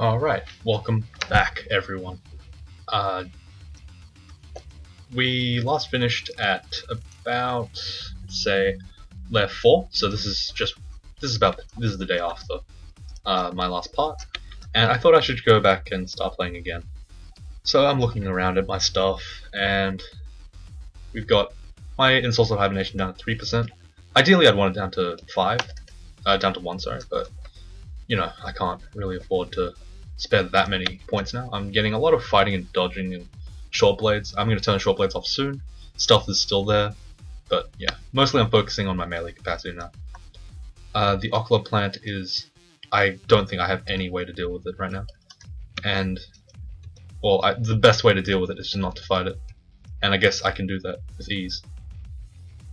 Alright, welcome back everyone. Uh, we last finished at about, say, layer 4, so this is the day after my last part, and I thought I should go back and start playing again. So I'm looking around at my stuff, and we've got my Insult of Hibernation down to 3%. Ideally I'd want it down to 1, sorry, but you know, I can't really afford to spare that many points now. I'm getting a lot of fighting and dodging and short blades. I'm going to turn short blades off soon. Stealth is still there, but yeah, mostly I'm focusing on my melee capacity now. The Oculus plant is, I don't think I have any way to deal with it right now, and well, the best way to deal with it is to not to fight it, and I guess I can do that with ease.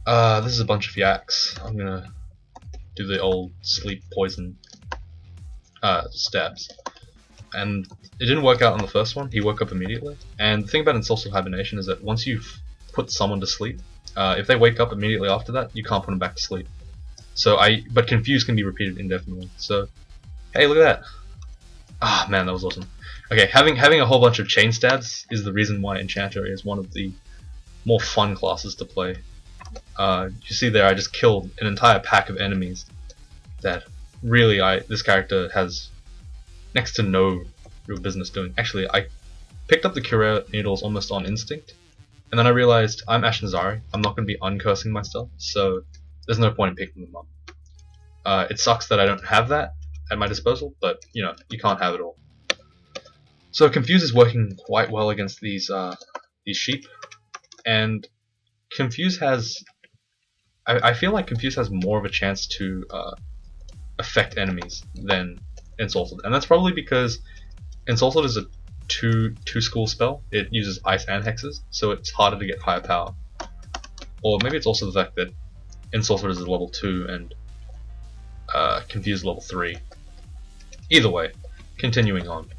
This is a bunch of yaks. I'm gonna do the old sleep poison stabs. And it didn't work out on the first one. He woke up immediately. And the thing about Insult Hibernation is that once you've put someone to sleep, if they wake up immediately after that, you can't put them back to sleep. But Confuse can be repeated indefinitely. So, hey, look at that. Ah, man, that was awesome. Okay, having a whole bunch of chain stabs is the reason why Enchanter is one of the more fun classes to play. You see there, I just killed an entire pack of enemies that really this character has next to no real business doing. Actually, I picked up the Cure Needles almost on instinct, and then I realized I'm Ashen Zari. I'm not going to be uncursing myself, so there's no point in picking them up. It sucks that I don't have that at my disposal, but you know, you can't have it all. So Confuse is working quite well against these sheep, and Confuse has. I feel like Confuse has more of a chance to affect enemies than Insulted, and that's probably because Insulted is a two school spell. It uses ice and hexes, so it's harder to get higher power. Or maybe it's also the fact that Insulted is a level 2 and Confused level 3. Either way, continuing on.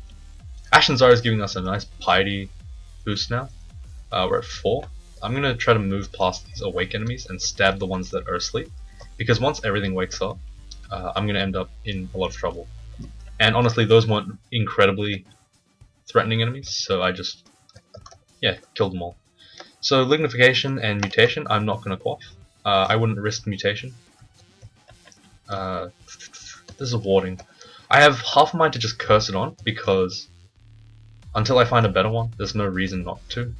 Ashen Zara is giving us a nice piety boost now. We're at 4. I'm gonna try to move past these awake enemies and stab the ones that are asleep, because once everything wakes up, I'm gonna end up in a lot of trouble. And honestly, those weren't incredibly threatening enemies, so I just, yeah, killed them all. So Lignification and Mutation, I'm not going to quaff. I wouldn't risk Mutation. This is a Warding. I have half of mine to just curse it on, because until I find a better one, there's no reason not to.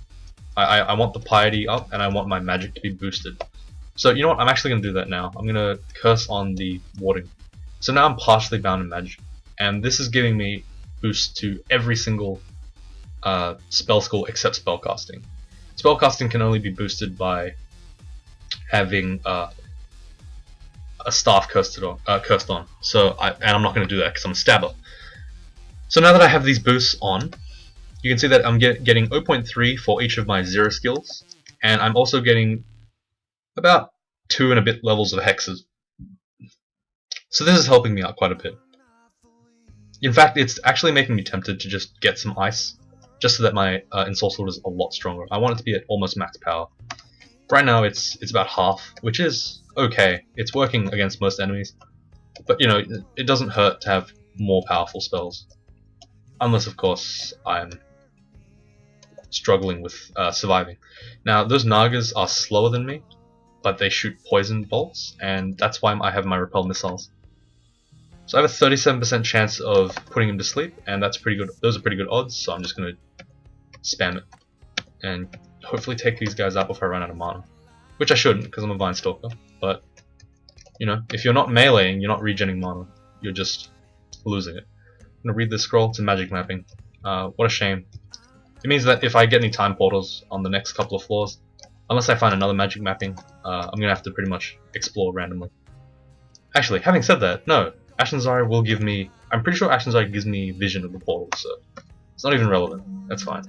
I want the Piety up, and I want my magic to be boosted. So you know what, I'm actually going to do that now. I'm going to curse on the Warding. So now I'm partially bound in magic, and this is giving me boosts to every single spell school except spellcasting. Spellcasting can only be boosted by having a staff cursed on. So I'm not going to do that because I'm a stabber. So now that I have these boosts on, you can see that I'm getting 0.3 for each of my 0 skills, and I'm also getting about 2 and a bit levels of hexes. So this is helping me out quite a bit. In fact, it's actually making me tempted to just get some ice, just so that my Insult Sword is a lot stronger. I want it to be at almost max power. Right now it's about half, which is okay. It's working against most enemies, but you know, it doesn't hurt to have more powerful spells. Unless, of course, I'm struggling with surviving. Now, those Nagas are slower than me, but they shoot poison bolts, and that's why I have my repel missiles. So I have a 37% chance of putting him to sleep, and that's pretty good. Those are pretty good odds, so I'm just going to spam it and hopefully take these guys out before I run out of mana. Which I shouldn't, because I'm a Vine Stalker, but you know, if you're not meleeing, you're not regenning mana, you're just losing it. I'm going to read this scroll. It's a magic mapping. What a shame. It means that if I get any time portals on the next couple of floors, unless I find another magic mapping, I'm going to have to pretty much explore randomly. Actually, having said that, no. Ashen Zari will give me... I'm pretty sure Ashen Zari gives me vision of the portal, so it's not even relevant. That's fine.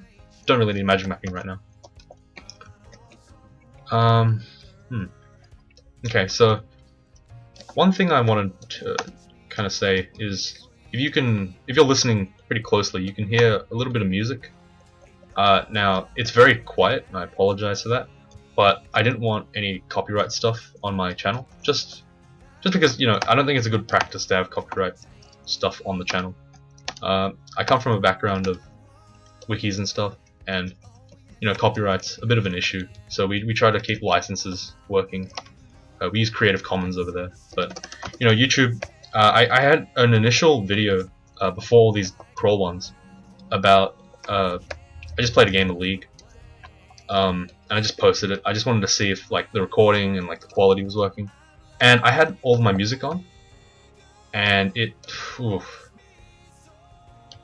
Don't really need magic mapping right now. Okay, so one thing I wanted to kind of say is, if you're listening pretty closely, you can hear a little bit of music. Now, it's very quiet, and I apologize for that, but I didn't want any copyright stuff on my channel, just because, you know, I don't think it's a good practice to have copyright stuff on the channel. I come from a background of wikis and stuff, and copyright's a bit of an issue. So we try to keep licenses working. We use Creative Commons over there, but YouTube. I had an initial video before all these crawl ones about. I just played a game of League, and I just posted it. I just wanted to see if like the recording and like the quality was working, and I had all of my music on, and it. Oof.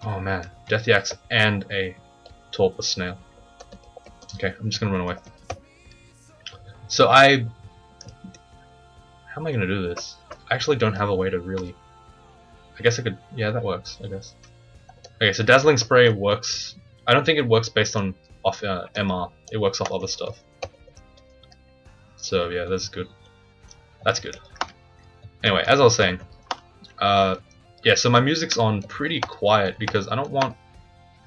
Oh man, Death Yaks and a torpor snail. Okay, I'm just gonna run away. So how am I gonna do this? I actually don't have a way to really. I guess I could. Yeah, that works. I guess. Okay, so Dazzling Spray works. I don't think it works based on MR. It works off other stuff. So yeah, that's good. That's good. Anyway, as I was saying, yeah. So my music's on pretty quiet because I don't want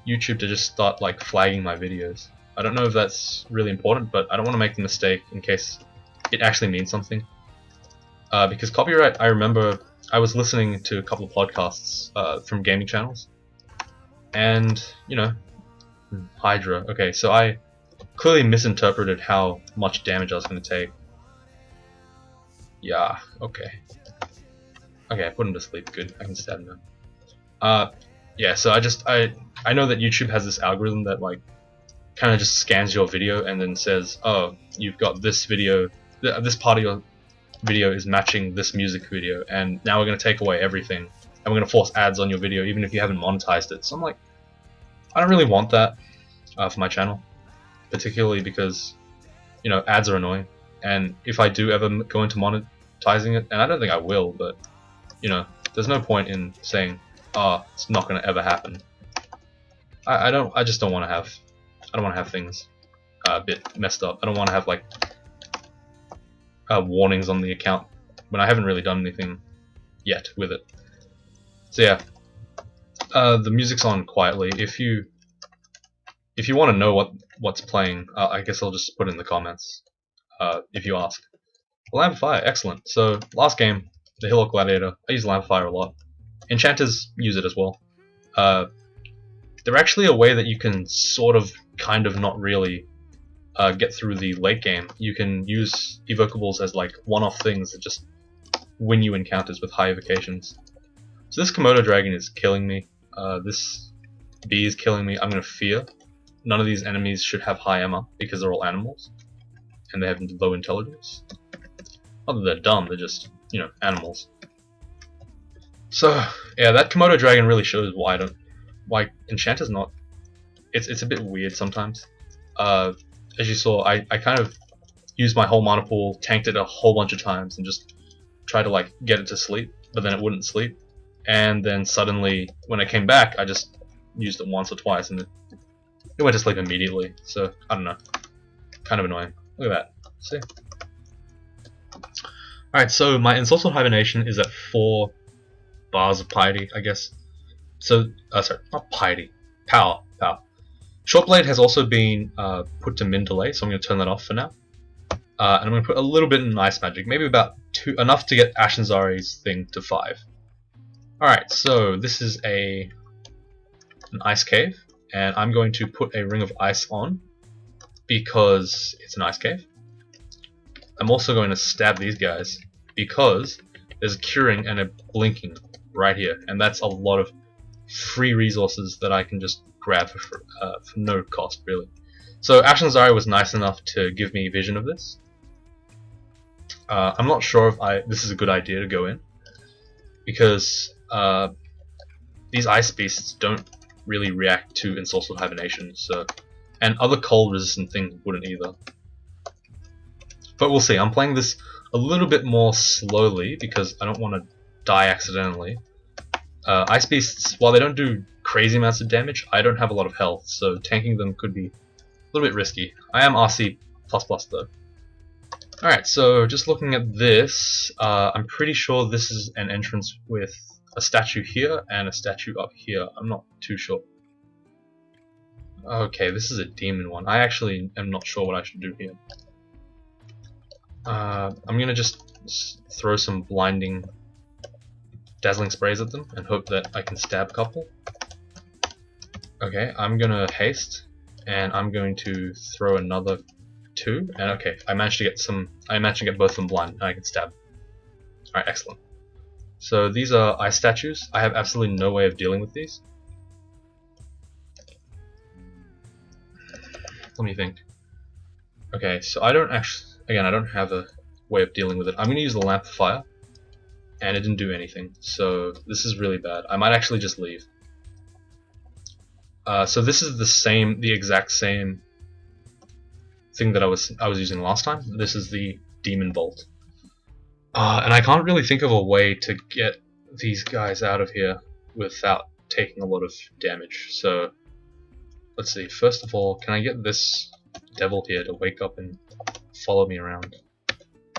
YouTube to just start like flagging my videos. I don't know if that's really important, but I don't want to make the mistake in case it actually means something. Because copyright, I remember I was listening to a couple of podcasts from gaming channels, and Hydra. Okay, so I clearly misinterpreted how much damage I was going to take. Yeah, okay. Okay, I put him to sleep. Good, I can stab him now. Yeah, so I know that YouTube has this algorithm that like kind of just scans your video and then says, oh, you've got this video, this part of your video is matching this music video, and now we're going to take away everything, and we're going to force ads on your video even if you haven't monetized it. So I'm like, I don't really want that for my channel, particularly because ads are annoying, and if I do ever go into monetizing it, and I don't think I will, but there's no point in saying, oh, it's not going to ever happen. I just don't want to have things a bit messed up. I don't want to have like warnings on the account when I haven't really done anything yet with it. So yeah, the music's on quietly. If you want to know what's playing, I guess I'll just put it in the comments if you ask. Lamp of Fire, excellent. So last game, the Hill Gladiator, I use Lamp of Fire a lot. Enchanters use it as well. They're actually a way that you can sort of, kind of, not really get through the late game. You can use evocables as like one-off things that just win you encounters with high evocations. So this Komodo dragon is killing me. This bee is killing me. I'm gonna fear. None of these enemies should have high MR because they're all animals and they have low intelligence. Not that they're dumb, they're just animals. So yeah, that Komodo dragon really shows why Enchanter's not. It's a bit weird sometimes. As you saw, I kind of used my whole mana pool, tanked it a whole bunch of times, and just tried to like get it to sleep, but then it wouldn't sleep. And then suddenly, when I came back, I just used it once or twice, and it went to sleep immediately. So I don't know, kind of annoying. Look at that. See? All right, so my Ensorcelled Hibernation is at 4 bars of piety, I guess. So, sorry, not piety, power. Shortblade has also been put to min delay, so I'm going to turn that off for now. And I'm going to put a little bit in Ice Magic, maybe about 2, enough to get Ashen's thing to 5. Alright, so this is an Ice Cave, and I'm going to put a Ring of Ice on, because it's an Ice Cave. I'm also going to stab these guys, because there's a Curing and a Blinking right here, and that's a lot of free resources that I can just grab for no cost, really. So Ashen's was nice enough to give me vision of this. I'm not sure if this is a good idea to go in, because these ice beasts don't really react to Ensorcelled Hibernation, so, and other cold resistant things wouldn't either. But we'll see. I'm playing this a little bit more slowly because I don't want to die accidentally. Ice beasts, while they don't do crazy amounts of damage, I don't have a lot of health, so tanking them could be a little bit risky. I am RC++ though. Alright, so just looking at this, I'm pretty sure this is an entrance with a statue here and a statue up here. I'm not too sure. Okay, this is a demon one. I actually am not sure what I should do here. I'm gonna just throw some blinding dazzling sprays at them and hope that I can stab a couple. Okay, I'm gonna haste, and I'm going to throw another 2, and okay, I managed to get both of them blind, and I can stab. Alright, excellent. So these are ice statues. I have absolutely no way of dealing with these. Let me think. Okay, so I don't have a way of dealing with it. I'm gonna use the lamp of fire, and it didn't do anything, so this is really bad. I might actually just leave. So this is the exact same thing that I was using last time. This is the demon bolt, and I can't really think of a way to get these guys out of here without taking a lot of damage. So let's see. First of all, can I get this devil here to wake up and follow me around?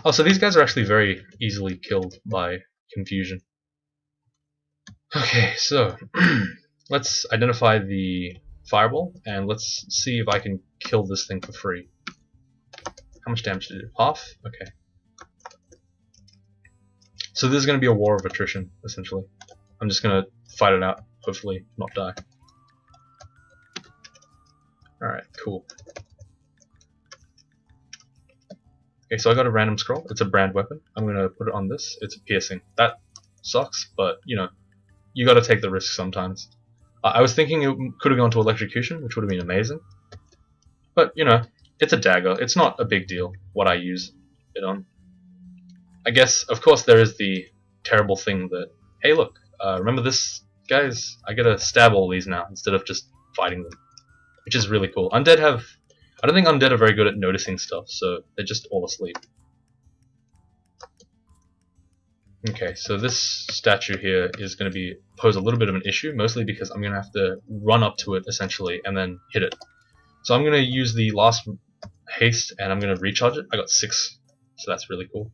Oh, so these guys are actually very easily killed by confusion. Okay, so let's identify the fireball, and let's see if I can kill this thing for free. How much damage did it do? Half? Okay. So this is going to be a war of attrition, essentially. I'm just going to fight it out, hopefully not die. Alright, cool. Okay, so I got a random scroll. It's a brand weapon. I'm going to put it on this. It's piercing. That sucks, but, you know, you got to take the risk sometimes. I was thinking it could have gone to electrocution, which would have been amazing. But, you know, it's a dagger. It's not a big deal what I use it on. I guess, of course, there is the terrible thing that, hey, look, remember this, guys? I gotta stab all these now instead of just fighting them, which is really cool. I don't think undead are very good at noticing stuff, so they're just all asleep. Okay, so this statue here is going to pose a little bit of an issue, mostly because I'm going to have to run up to it, essentially, and then hit it. So I'm going to use the last haste, and I'm going to recharge it. I got 6, so that's really cool.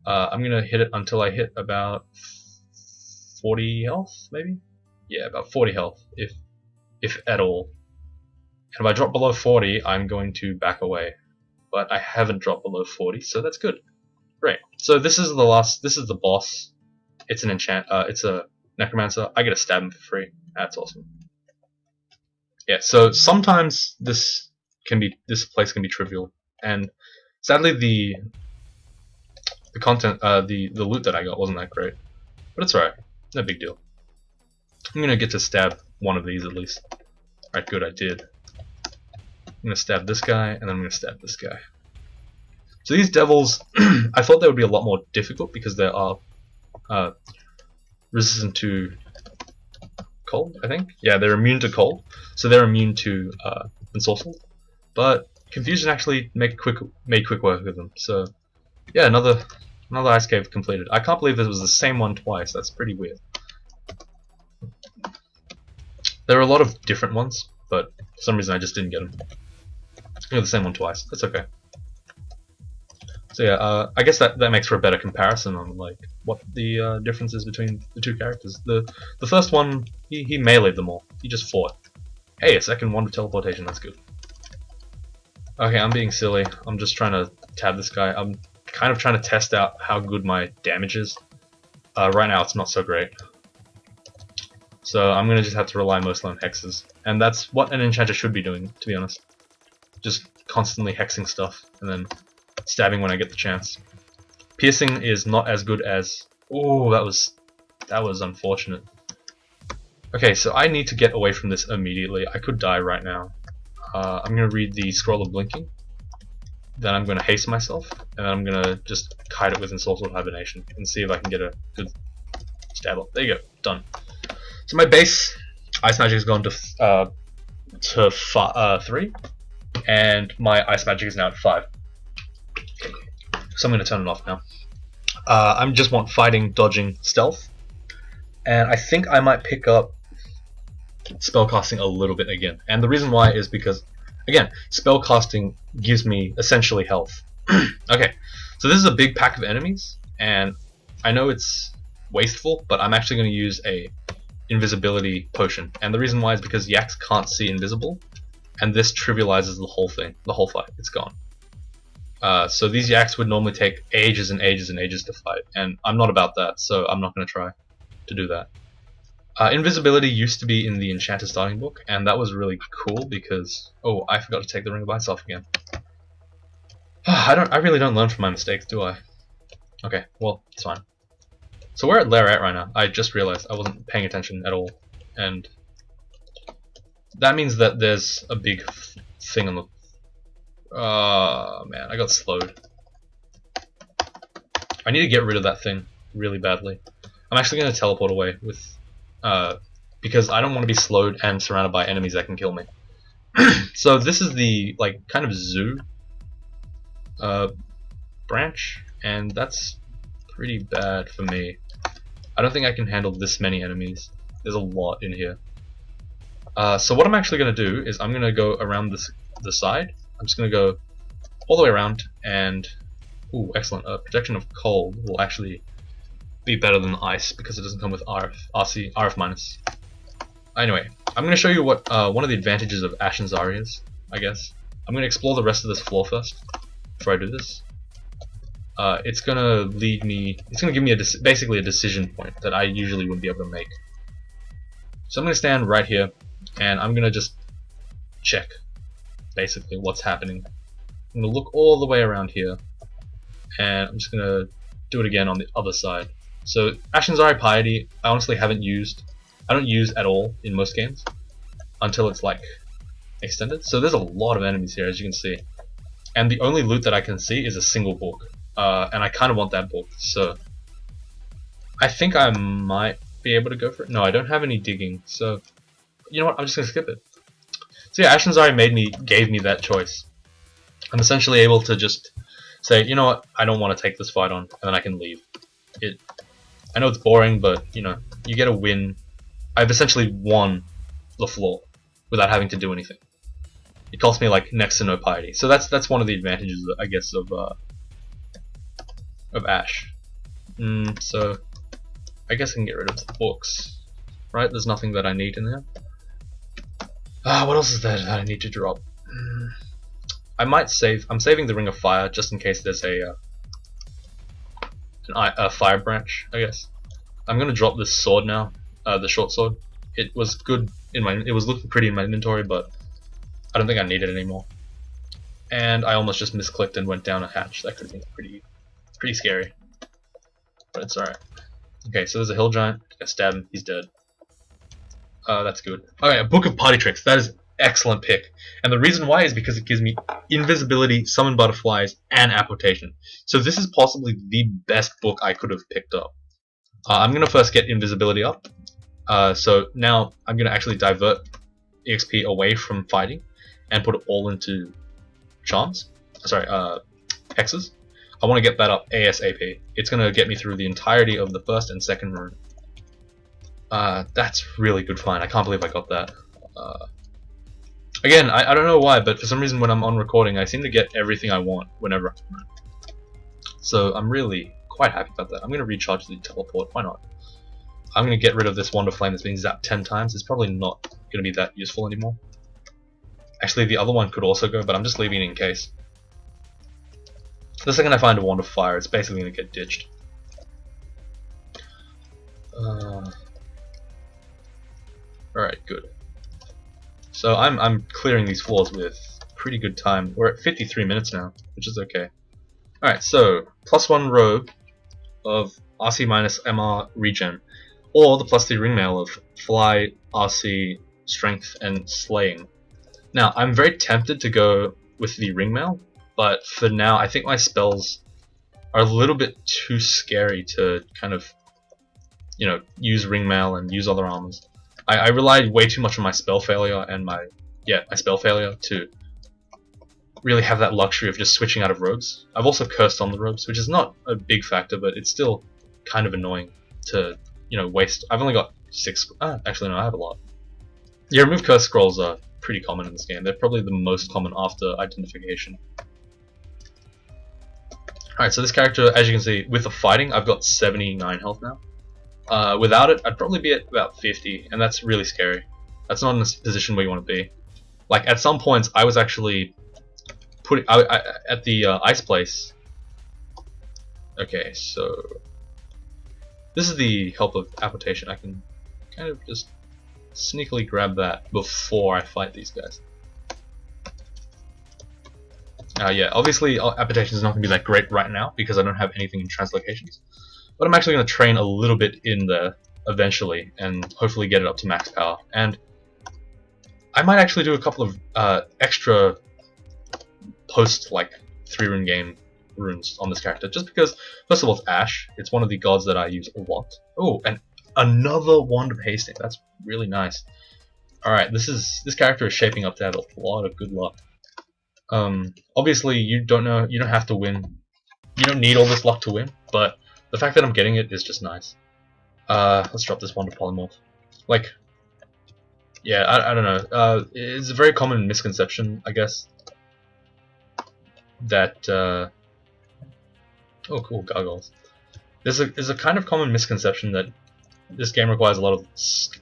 I'm going to hit it until I hit about 40 health, maybe? Yeah, about 40 health, if at all. And if I drop below 40, I'm going to back away. But I haven't dropped below 40, so that's good. Great. So this is the boss. It's an it's a necromancer. I get to stab him for free. That's awesome. Yeah, so sometimes this place can be trivial, and sadly the content, the loot that I got wasn't that great, but it's alright. No big deal. I'm gonna get to stab one of these at least. Alright, good, I did. I'm gonna stab this guy, and then I'm gonna stab this guy. So these devils, I thought they would be a lot more difficult because they are resistant to cold, I think. Yeah, they're immune to cold, so they're immune to ensorcel. But confusion actually made quick work of them. So yeah, another ice cave completed. I can't believe this was the same one twice. That's pretty weird. There are a lot of different ones, but for some reason I just didn't get them. The same one twice. That's okay. So yeah, I guess that makes for a better comparison on like what the difference is between the two characters. The first one, he meleeed them all. He just fought. Hey, a second wand of teleportation. That's good. Okay, I'm being silly. I'm just trying to tab this guy. I'm kind of trying to test out how good my damage is. Right now, it's not so great. So I'm gonna just have to rely mostly on hexes, and that's what an enchanter should be doing, to be honest. Just constantly hexing stuff and then stabbing when I get the chance. Piercing is not as good as... Oh, that was unfortunate. Okay, so I need to get away from this immediately. I could die right now. I'm going to read the Scroll of Blinking. Then I'm going to haste myself. And then I'm going to just kite it with Ensorcelled Hibernation and see if I can get a good stab up. There you go. Done. So my base Ice Magic has gone to 3. And my Ice Magic is now at 5. So I'm going to turn it off now. I just want fighting, dodging, stealth. And I think I might pick up spellcasting a little bit again. And the reason why is because, again, spellcasting gives me essentially health. Okay, so this is a big pack of enemies, and I know it's wasteful, but I'm actually going to use a invisibility potion. And the reason why is because yaks can't see invisible, and this trivializes the whole thing, the whole fight. It's gone. So these yaks would normally take ages and ages and ages to fight, and I'm not about that, so I'm not going to try to do that. Invisibility used to be in the Enchanted Starting Book, and that was really cool because... Oh, I forgot to take the Ring of Ice off again. I really don't learn from my mistakes, do I? Okay, well, it's fine. So we're at Lair 8 right now. I just realized I wasn't paying attention at all. And that means that there's a big thing on the... man, I got slowed. I need to get rid of that thing really badly. I'm actually going to teleport away with... because I don't want to be slowed and surrounded by enemies that can kill me. So this is the, like, kind of zoo branch, and that's pretty bad for me. I don't think I can handle this many enemies. There's a lot in here. So what I'm actually going to do is I'm going to go around the side. I'm just going to go all the way around, and ooh, excellent. Protection of cold will actually be better than ice because it doesn't come with RF minus. Anyway, I'm going to show you what one of the advantages of Ashen Zari is, I guess. I'm going to explore the rest of this floor first before I do this. It's going to lead me. It's going to give me basically a decision point that I usually wouldn't be able to make. So I'm going to stand right here, and I'm going to just check basically what's happening. I'm going to look all the way around here, and I'm just going to do it again on the other side. So Ashen Zari Piety, I honestly haven't used. I don't use at all in most games until it's like extended. So there's a lot of enemies here, as you can see, and the only loot that I can see is a single book, and I kind of want that book. So I think I might be able to go for it. No, I don't have any digging, so you know what? I'm just gonna skip it. So yeah, Ashen Zari gave me that choice. I'm essentially able to just say, you know what? I don't want to take this fight on, and then I can leave. I know it's boring, but you know, you get a win. I've essentially won the floor without having to do anything. It cost me like next to no piety, so that's one of the advantages, I guess, of Ash. So I guess I can get rid of the books, right? There's nothing that I need in there. What else is there that I need to drop? I might save. I'm saving the Ring of Fire just in case there's a fire branch, I guess. I'm gonna drop this sword now, the short sword. It was good in my. It was looking pretty in my inventory, but I don't think I need it anymore. And I almost just misclicked and went down a hatch. That could have been pretty scary, but it's alright. Okay, so there's a hill giant. I stab him. He's dead. That's good. Okay, a Book of Party Tricks. That is an excellent pick. And the reason why is because it gives me invisibility, summon butterflies, and apportation. So this is possibly the best book I could have picked up. I'm going to first get invisibility up. So now I'm going to actually divert EXP away from fighting and put it all into charms. Sorry, hexes. I want to get that up ASAP. It's going to get me through the entirety of the first and second rune. That's really good find. I can't believe I got that. Again, I don't know why, but for some reason when I'm on recording, I seem to get everything I want whenever. So I'm really quite happy about that. I'm going to recharge the teleport. Why not? I'm going to get rid of this Wand of Flame that's been zapped 10 times. It's probably not going to be that useful anymore. Actually, the other one could also go, but I'm just leaving it in case. The second I find a Wand of Fire, it's basically going to get ditched. Alright, good. So I'm clearing these floors with pretty good time. We're at 53 minutes now, which is okay. Alright, so +1 robe of RC minus MR regen, or the +3 ringmail of fly, RC, strength, and slaying. Now, I'm very tempted to go with the ringmail, but for now, I think my spells are a little bit too scary to kind of, you know, use ringmail and use other armors. I relied way too much on my spell failure and my spell failure to really have that luxury of just switching out of robes. I've also cursed on the robes, which is not a big factor, but it's still kind of annoying to, you know, waste. I've only got 6. Actually, no, I have a lot. Yeah, remove curse scrolls are pretty common in this game. They're probably the most common after identification. Alright, so this character, as you can see, with the fighting, I've got 79 health now. Without it, I'd probably be at about 50, and that's really scary. That's not in a position where you want to be. Like, at some points, I was actually putting... at the ice place... Okay, so... This is the help of apportation. I can kind of just sneakily grab that before I fight these guys. Yeah, obviously Application is not going to be that great right now because I don't have anything in translocations. But I'm actually going to train a little bit in there eventually and hopefully get it up to max power. And I might actually do a couple of extra post like 3-rune game runes on this character, just because first of all it's Ash, it's one of the gods that I use a lot. Oh, and another wand of hasting. That's really nice. Alright, this character is shaping up to have a lot of good luck. Obviously you don't have to win. You don't need all this luck to win, but the fact that I'm getting it is just nice. Let's drop this wand of polymorph. Like, yeah, I don't know. It's a very common misconception, I guess, that oh cool, gargoyles. There's a kind of common misconception that this game requires a lot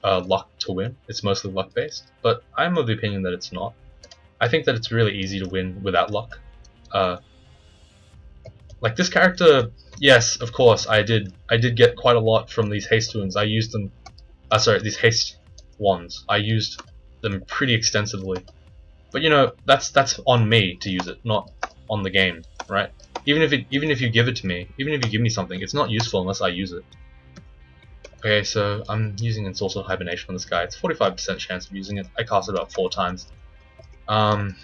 of luck to win. It's mostly luck based, but I'm of the opinion that it's not. I think that it's really easy to win without luck. Like this character, yes, of course, I did get quite a lot from these haste wounds. I used them, sorry, these haste wands. I used them pretty extensively. But you know, that's on me to use it, not on the game, right? Even if you give it to me, even if you give me something, it's not useful unless I use it. Okay, so I'm using Ensorcelled Hibernation on this guy. It's 45% chance of using it. I cast it about 4 times. I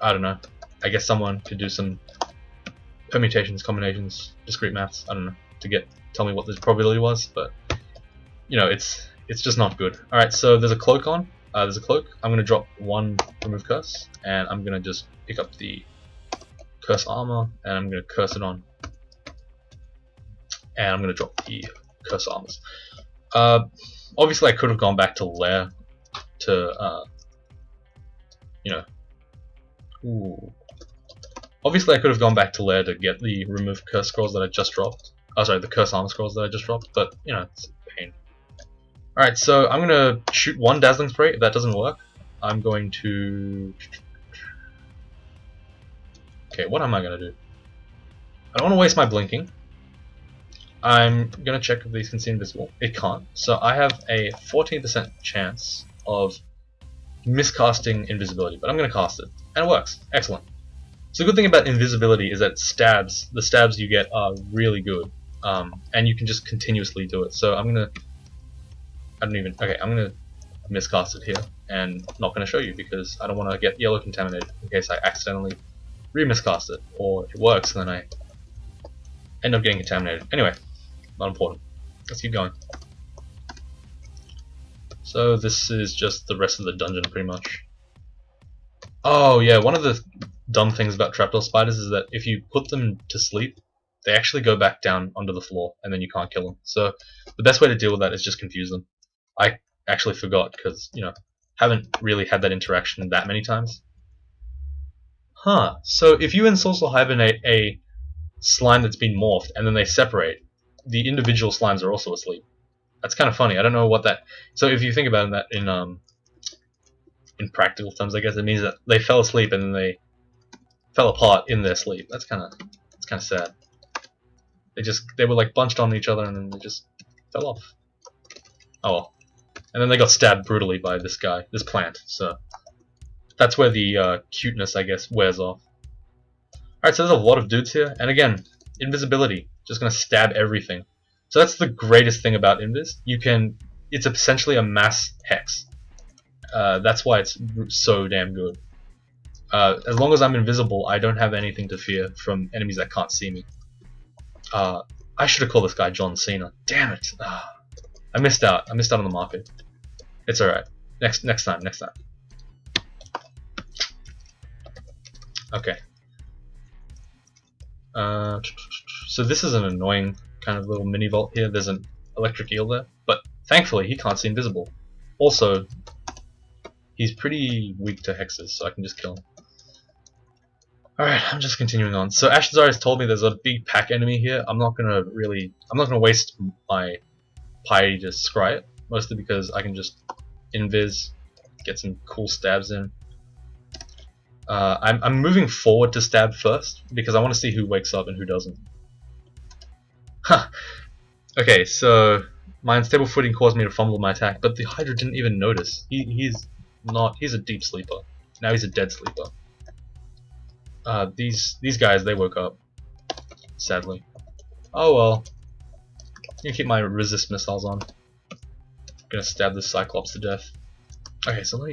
don't know. I guess someone could do some permutations, combinations, discrete maths. I don't know to tell me what this probability was, but you know, it's just not good. All right, so there's a cloak on. There's a cloak. I'm gonna drop 1 remove curse, and I'm gonna just pick up the curse armor, and I'm gonna curse it on, and I'm gonna drop the curse armors. Obviously, I could have gone back to Lair to you know. Ooh. Obviously, I could have gone back to Lair to get the remove curse scrolls that I just dropped. Oh, sorry, the curse armor scrolls that I just dropped. But you know, it's a pain. All right, so I'm gonna shoot 1 dazzling spray. If that doesn't work, I'm going to. Okay, what am I gonna do? I don't want to waste my blinking. I'm gonna check if these can see invisible. It can't. So I have a 14% chance of miscasting invisibility, but I'm gonna cast it, and it works. Excellent. So the good thing about invisibility is that the stabs you get are really good, and you can just continuously do it. So I'm gonna miscast it here, and not gonna show you because I don't want to get yellow contaminated in case I accidentally re-miscast it, or it works and then I end up getting contaminated. Anyway, not important. Let's keep going. So this is just the rest of the dungeon pretty much. Oh yeah, one of the dumb things about trapdoor spiders is that if you put them to sleep, they actually go back down onto the floor and then you can't kill them. So the best way to deal with that is just confuse them. I actually forgot because, you know, haven't really had that interaction that many times. Huh, so if you Ensorcel Hibernate a slime that's been morphed and then they separate, the individual slimes are also asleep. That's kind of funny. I don't know what that. So if you think about that in practical terms, I guess it means that they fell asleep and then they fell apart in their sleep. That's kind of sad. They were like bunched on each other and then they just fell off. Oh well. And then they got stabbed brutally by this guy, this plant. So that's where the cuteness, I guess, wears off. Alright, so there's a lot of dudes here, and again, invisibility, just gonna stab everything. So that's the greatest thing about Invis. It's essentially a mass hex. That's why it's so damn good. As long as I'm invisible, I don't have anything to fear from enemies that can't see me. I should have called this guy John Cena. Damn it! I missed out. I missed out on the market. It's alright. Next time. Okay. So this is an annoying kind of little mini vault here. There's an electric eel there, but thankfully he can't see invisible. Also, he's pretty weak to hexes, so I can just kill him. Alright, I'm just continuing on. So Ashzar has told me there's a big pack enemy here. I'm not gonna waste my piety to scry it, mostly because I can just invis, get some cool stabs in. I'm moving forward to stab first because I want to see who wakes up and who doesn't. Huh. Okay, so My unstable footing caused me to fumble my attack, but the Hydra didn't even notice. He's a deep sleeper. Now he's a dead sleeper. These guys, they woke up, sadly. Oh well. I'm gonna keep my resist missiles on. I'm gonna stab this Cyclops to death. Okay, so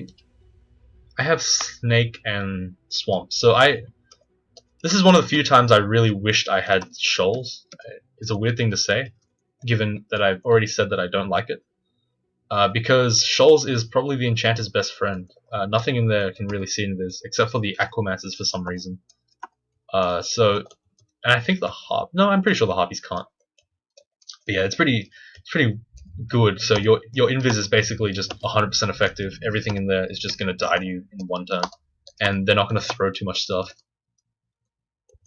I have Snake and Swamp. So this is one of the few times I really wished I had Shoals. It's a weird thing to say, given that I've already said that I don't like it. Because Shoals is probably the Enchanter's best friend. Nothing in there can really see invis, except for the Aquamancers for some reason. And I think the Harp. No, I'm pretty sure the Harpies can't. But yeah, it's pretty good. So your invis is basically just 100% effective. Everything in there is just gonna die to you in one turn, and they're not gonna throw too much stuff.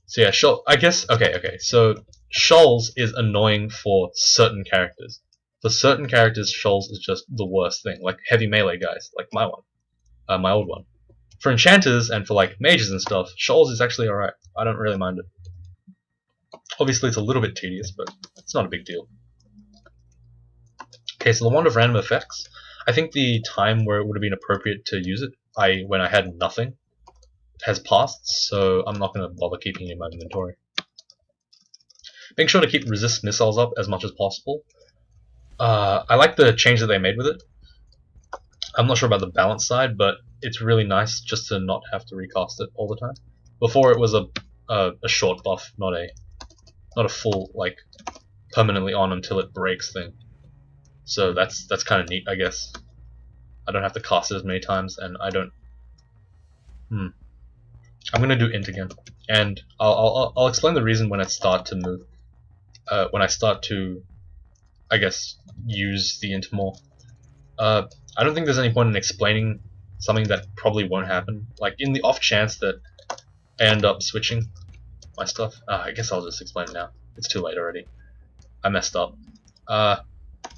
So yeah, I guess okay. So Shoals is annoying for certain characters. For certain characters, Shoals is just the worst thing, like heavy melee guys, like my old one. For enchanters and for like mages and stuff, Shoals is actually alright. I don't really mind it. Obviously, it's a little bit tedious, but it's not a big deal. Okay, so the Wand of Random Effects. I think the time where it would have been appropriate to use it, when I had nothing, has passed, so I'm not going to bother keeping it in my inventory. Make sure to keep resist missiles up as much as possible. I like the change that they made with it. I'm not sure about the balance side, but it's really nice just to not have to recast it all the time. Before it was a short buff, not a full like permanently on until it breaks thing. So that's kind of neat, I guess. I don't have to cast it as many times, and I don't. I'm gonna do int again, and I'll explain the reason when I start to move. When I start to, I guess, use the int more. I don't think there's any point in explaining something that probably won't happen. Like in the off chance that I end up switching my stuff. I guess I'll just explain it now. It's too late already. I messed up.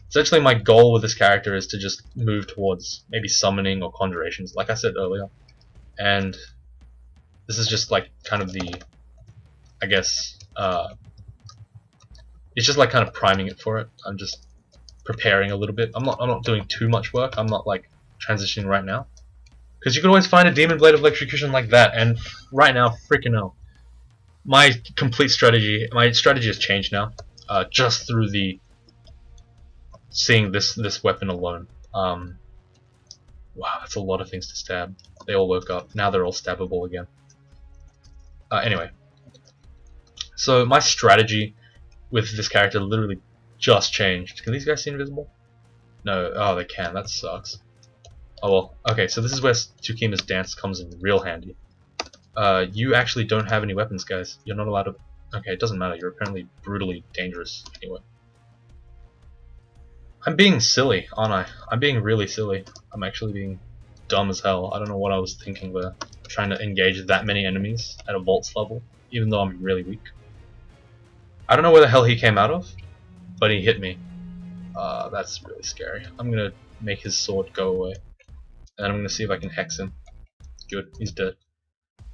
Essentially, my goal with this character is to just move towards maybe summoning or conjurations, like I said earlier. And this is just like kind of the, I guess, it's just like kind of priming it for it. I'm just preparing a little bit. I'm not doing too much work. I'm not like transitioning right now, because you can always find a Demon Blade of Electrocution like that. And right now, freaking hell, my strategy has changed now, just through the seeing this weapon alone. Wow, that's a lot of things to stab. They all woke up. Now they're all stabbable again. Anyway, so my strategy with this character literally just changed. Can these guys see invisible? No. Oh, they can. That sucks. Oh well. Okay, so this is where Tsukima's dance comes in real handy. You actually don't have any weapons, guys. You're not allowed to. Okay, it doesn't matter. You're apparently brutally dangerous anyway. I'm being silly, aren't I? I'm being really silly. I'm actually being dumb as hell. I don't know what I was thinking there. Trying to engage that many enemies at a Volts level, even though I'm really weak. I don't know where the hell he came out of, but he hit me. That's really scary. I'm gonna make his sword go away, and I'm gonna see if I can hex him. Good, he's dead.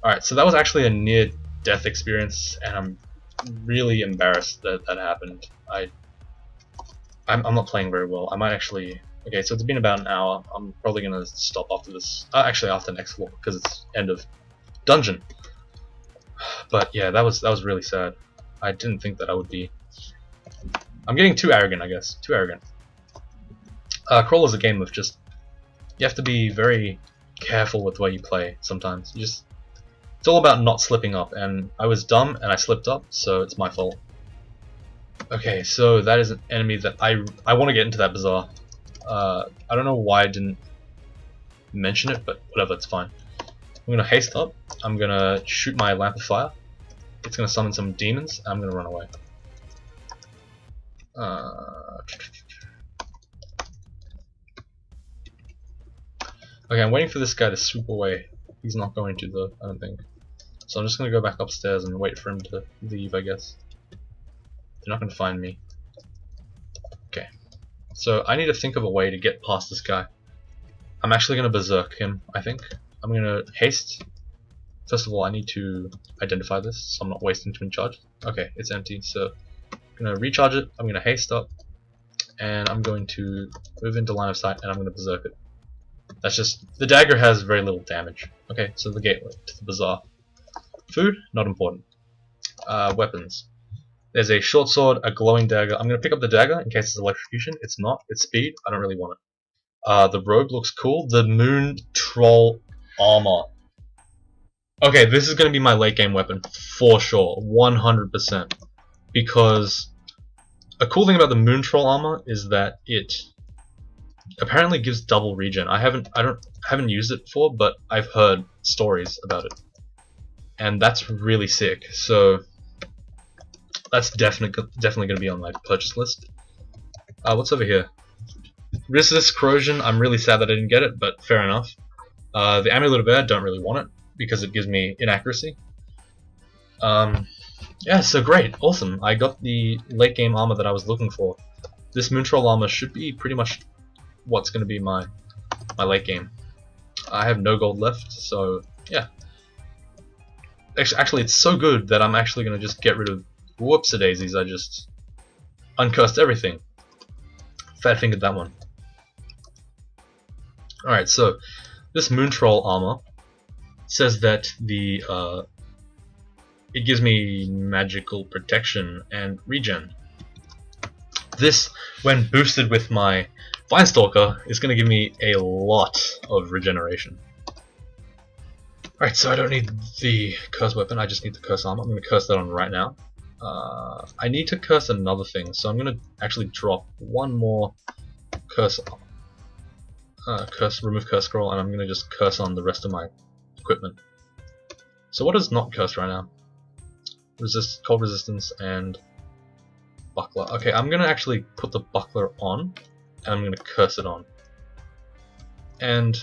Alright, so that was actually a near-death experience, and I'm really embarrassed that that happened. I'm not playing very well. I might actually... Okay, so it's been about an hour. I'm probably gonna stop after this. Actually, after next floor, because it's end of dungeon. But yeah, that was really sad. I didn't think that I would be... I'm getting too arrogant, I guess. Too arrogant. Crawl is a game of just... You have to be very careful with the way you play sometimes. It's all about not slipping up, and I was dumb and I slipped up, so it's my fault. Okay, so that is an enemy that I want to get into that bazaar. I don't know why I didn't mention it, but whatever, it's fine. I'm gonna haste up. I'm gonna shoot my lamp of fire. It's gonna summon some demons. And I'm gonna run away. Okay, I'm waiting for this guy to swoop away. He's not going to though, I don't think. So I'm just gonna go back upstairs and wait for him to leave, I guess. They're not gonna find me. Okay. So I need to think of a way to get past this guy. I'm actually gonna berserk him, I think. I'm gonna haste. First of all, I need to identify this, so I'm not wasting too many charge. Okay, it's empty, so I'm gonna recharge it. I'm gonna haste up. and I'm going to move into line of sight, and I'm going to berserk it. That's just, the dagger has very little damage. Okay, so the gateway to the bazaar. Food, not important. Weapons. There's a short sword, a glowing dagger. I'm going to pick up the dagger in case it's electrocution. It's not. It's speed. I don't really want it. The robe looks cool. The moon troll armor. Okay, this is going to be my late game weapon for sure, 100%. Because a cool thing about the moon troll armor is that it apparently gives double regen. I haven't used it before, but I've heard stories about it, and that's really sick. So that's definitely going to be on my purchase list. What's over here? Resist corrosion. I'm really sad that I didn't get it, but fair enough. The amulet of air, don't really want it because it gives me inaccuracy. Yeah, so great, awesome. I got the late game armor that I was looking for. This moon troll armor should be pretty much what's going to be my late game. I have no gold left, so yeah. Actually, it's so good that I'm actually going to just get rid of. Whoopsie-daisies, I just uncursed everything. Fat fingered that one. Alright, so this moon troll armor says that it gives me magical protection and regen. This, when boosted with my Vinestalker, is going to give me a lot of regeneration. Alright, so I don't need the curse weapon, I just need the curse armor. I'm going to curse that on right now. I need to curse another thing, so I'm going to actually drop one more curse, remove curse scroll, and I'm going to just curse on the rest of my equipment. So what is not cursed right now? Cold resistance and buckler. Okay, I'm going to actually put the buckler on, and I'm going to curse it on. And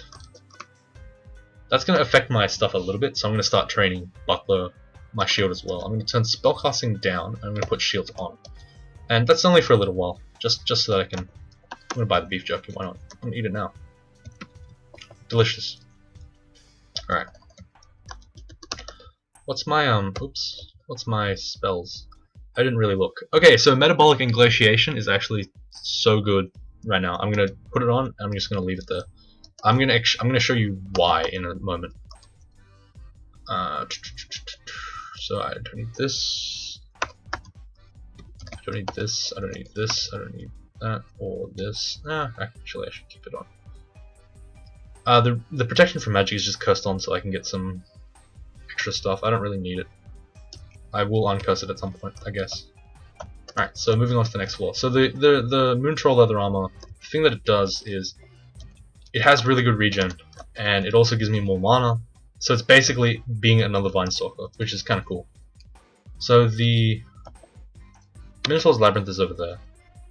that's going to affect my stuff a little bit, so I'm going to start training buckler, my shield as well. I'm going to turn spellcasting down, and I'm going to put shields on. And that's only for a little while, just so that I can... I'm going to buy the beef jerky, why not? I'm going to eat it now. Delicious. Alright. What's my, what's my spells? I didn't really look. Okay, so Metabolic Inglatiation is actually so good right now. I'm going to put it on, and I'm just going to leave it there. I'm going to show you why in a moment. So I don't need this. I don't need this. I don't need this. I don't need that or this. Actually, I should keep it on. The protection from magic is just cursed on, so I can get some extra stuff. I don't really need it. I will uncurse it at some point, I guess. Alright, so moving on to the next floor. So the Moon Troll leather armor, the thing that it does is it has really good regen, and it also gives me more mana. So it's basically being another Vinestalker, which is kind of cool. So the Minotaur's Labyrinth is over there.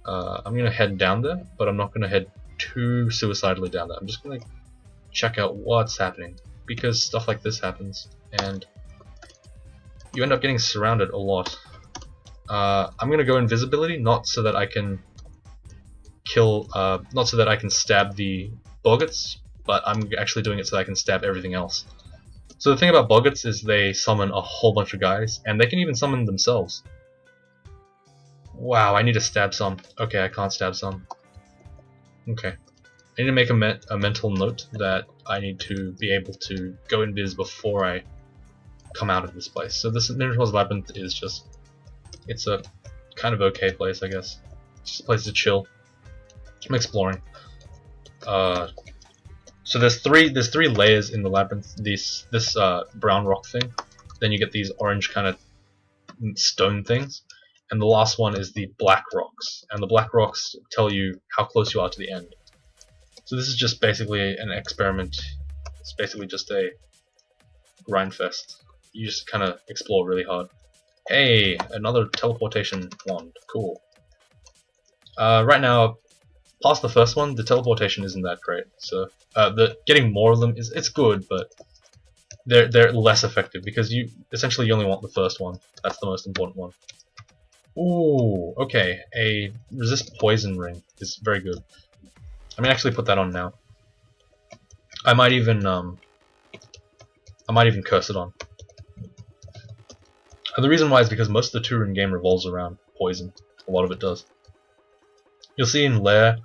I'm going to head down there, but I'm not going to head too suicidally down there. I'm just going to check out what's happening, because stuff like this happens, and you end up getting surrounded a lot. I'm going to go invisibility, not so that I can kill, not so that I can stab the Boggarts, but I'm actually doing it so that I can stab everything else. So the thing about Boggarts is they summon a whole bunch of guys, and they can even summon themselves. Wow, I need to stab some. Okay, I can't stab some. Okay. I need to make a mental note that I need to be able to go invis before I come out of this place. So this Minotaur's Labyrinth is just... it's a kind of okay place, I guess. It's just a place to chill. I'm exploring. So there's three layers in the labyrinth. This brown rock thing, then you get these orange kind of stone things, and the last one is the black rocks. And the black rocks tell you how close you are to the end. So this is just basically an experiment. It's basically just a grind fest. You just kind of explore really hard. Hey, another teleportation wand. Cool. Right now, past the first one, the teleportation isn't that great. So getting more of them it's good, but they're less effective because you essentially only want the first one. That's the most important one. Ooh, okay. A resist poison ring is very good. I mean, actually put that on now. I might even curse it on. And the reason why is because most of the Turin game revolves around poison. A lot of it does. You'll see in Lair.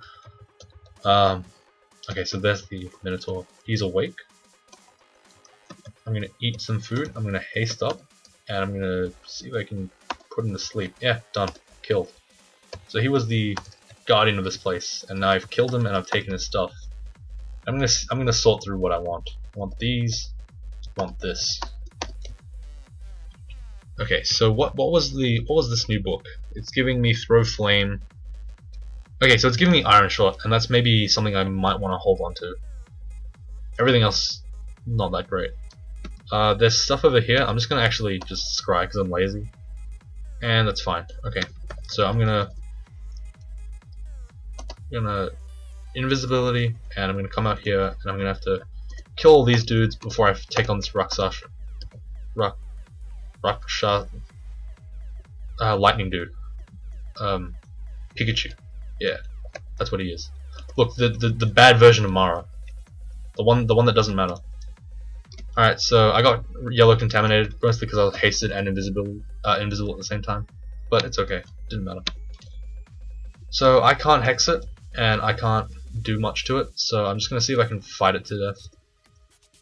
Okay, so there's the Minotaur. He's awake. I'm gonna eat some food. I'm gonna haste up, and I'm gonna see if I can put him to sleep. Yeah, done. Killed. So he was the guardian of this place, and now I've killed him and I've taken his stuff. I'm gonna sort through what I want. I want these. I want this. Okay, so what was this new book? It's giving me throw flame. Okay, so it's giving me iron shot, and that's maybe something I might want to hold on to. Everything else, not that great. There's stuff over here. I'm just gonna actually just scry because I'm lazy, and that's fine. Okay, so I'm gonna invisibility, and I'm gonna come out here, and I'm gonna have to kill all these dudes before I take on this Rakshasa lightning dude. Pikachu. Yeah, that's what he is. Look, the bad version of Mara, the one that doesn't matter. All right, so I got yellow contaminated mostly because I was hasted and invisible at the same time, but it's okay, didn't matter. So I can't hex it, and I can't do much to it. So I'm just gonna see if I can fight it to death.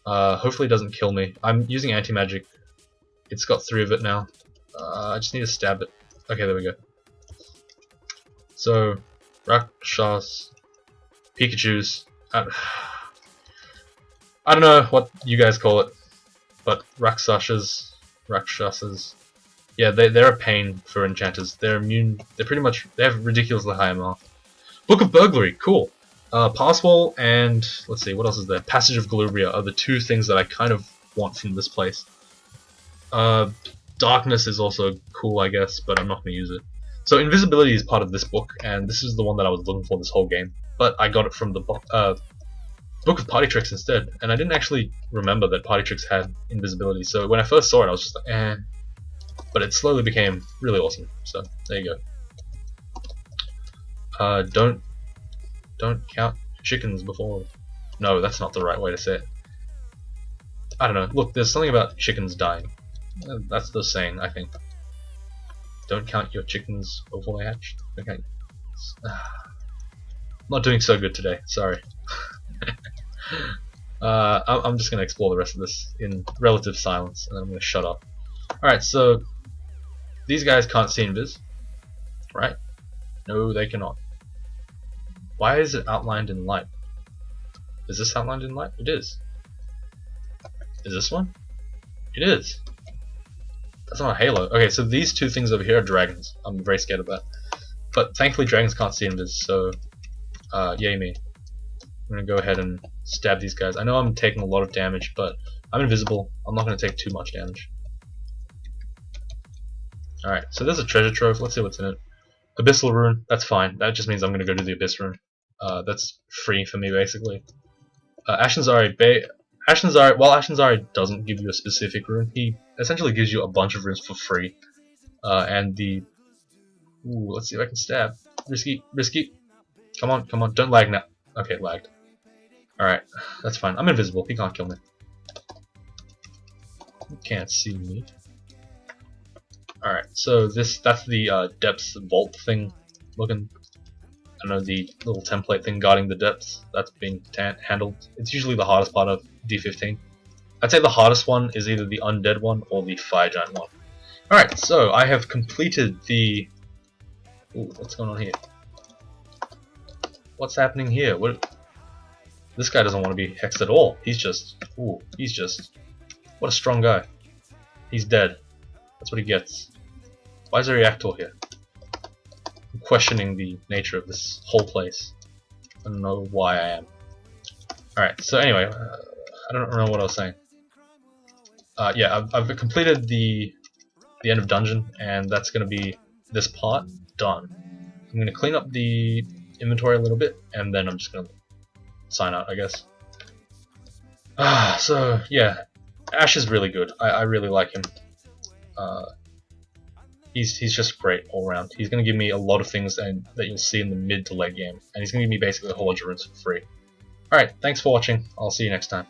Hopefully it doesn't kill me. I'm using anti-magic. It's got 3 of it now. I just need to stab it. Okay, there we go. So Rakshas, Pikachus. I don't know what you guys call it, but Rakshasas. Yeah, they're a pain for enchanters. They're immune. They have ridiculously high MR. Book of Burglary, cool. Passwall and let's see, what else is there? Passage of Galubria are the 2 things that I kind of want from this place. Darkness is also cool, I guess, but I'm not going to use it. So invisibility is part of this book, and this is the one that I was looking for this whole game. But I got it from the Book of Party Tricks instead, and I didn't actually remember that Party Tricks had invisibility. So when I first saw it, I was just like, eh. But it slowly became really awesome. So there you go. Don't count chickens before. No, that's not the right way to say it. I don't know. Look, there's something about chickens dying. That's the saying, I think. Don't count your chickens before they hatch. Okay. Not doing so good today. Sorry. I'm just gonna explore the rest of this in relative silence, and then I'm gonna shut up. Alright, so these guys can't see invis, right? No, they cannot. Why is it outlined in light? Is this outlined in light? It is. Is this one? It is. That's not a halo. Okay, so these 2 things over here are dragons. I'm very scared of that. But thankfully dragons can't see invis, so yay me. I'm gonna go ahead and stab these guys. I know I'm taking a lot of damage, but I'm invisible. I'm not gonna take too much damage. Alright, so there's a treasure trove. Let's see what's in it. Abyssal rune, that's fine. That just means I'm gonna go to the abyss rune. That's free for me basically. Ashen Zari, while Ashen Zari doesn't give you a specific rune, he essentially gives you a bunch of runes for free. And the let's see if I can stab. Risky. Come on, don't lag now. Okay, lagged. Alright, that's fine. I'm invisible, he can't kill me. He can't see me. Alright, so that's the depths vault thing looking. I don't know, the little template thing guarding the depths, that's being handled. It's usually the hardest part of D15. I'd say the hardest one is either the undead one or the fire giant one. Alright, so I have completed the... Ooh, what's going on here? What's happening here? This guy doesn't want to be hexed at all. He's just... Ooh, he's just... What a strong guy. He's dead. That's what he gets. Why is there a reactor here? I'm questioning the nature of this whole place. I don't know why I am. Alright, so anyway, I don't know what I was saying. Yeah, I've completed the end of dungeon, and that's going to be this part done. I'm going to clean up the inventory a little bit, and then I'm just going to sign out, I guess. So yeah, Ash is really good. I really like him. He's just great all around. He's going to give me a lot of things that you'll see in the mid to late game, and he's going to give me basically a whole bunch of runes for free. Alright, thanks for watching. I'll see you next time.